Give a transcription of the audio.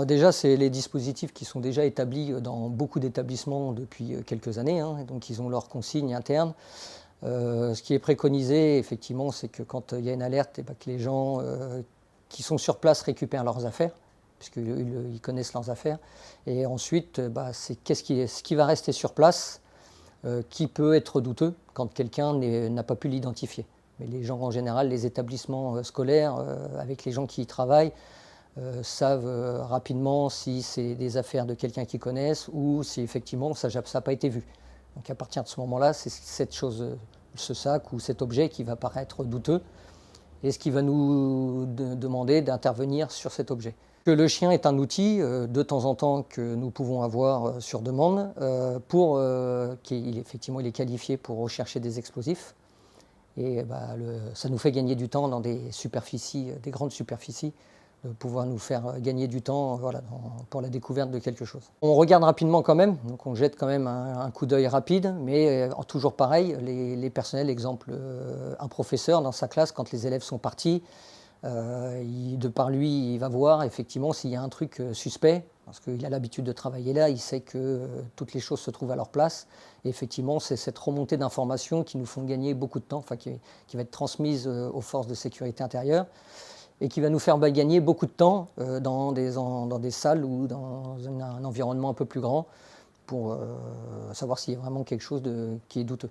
Alors déjà, c'est les dispositifs qui sont déjà établis dans beaucoup d'établissements depuis quelques années, hein, et donc ils ont leurs consignes internes. Ce qui est préconisé, effectivement, c'est que quand il y a une alerte, eh ben, que les gens qui sont sur place récupèrent leurs affaires, puisqu'ils connaissent leurs affaires. Et ensuite, c'est ce qui va rester sur place qui peut être douteux quand quelqu'un n'a pas pu l'identifier. Mais les gens, en général, les établissements scolaires, avec les gens qui y travaillent, savent rapidement si c'est des affaires de quelqu'un qu'ils connaissent ou si effectivement ça n'a pas été vu. Donc à partir de ce moment-là, c'est cette chose, ce sac ou cet objet qui va paraître douteux et ce qui va nous demander d'intervenir sur cet objet. Le chien est un outil de temps en temps que nous pouvons avoir sur demande effectivement il est qualifié pour rechercher des explosifs et ça nous fait gagner du temps dans des superficies, des grandes superficies, de pouvoir nous faire gagner du temps pour la découverte de quelque chose. On regarde rapidement quand même, donc on jette quand même un coup d'œil rapide, mais toujours pareil, les personnels, exemple un professeur dans sa classe, quand les élèves sont partis, de par lui, il va voir effectivement s'il y a un truc suspect, parce qu'il a l'habitude de travailler là, il sait que toutes les choses se trouvent à leur place. Et effectivement, c'est cette remontée d'informations qui nous font gagner beaucoup de temps, qui va être transmise aux forces de sécurité intérieure et qui va nous faire gagner beaucoup de temps dans des salles ou dans un environnement un peu plus grand pour savoir s'il y a vraiment quelque chose qui est douteux.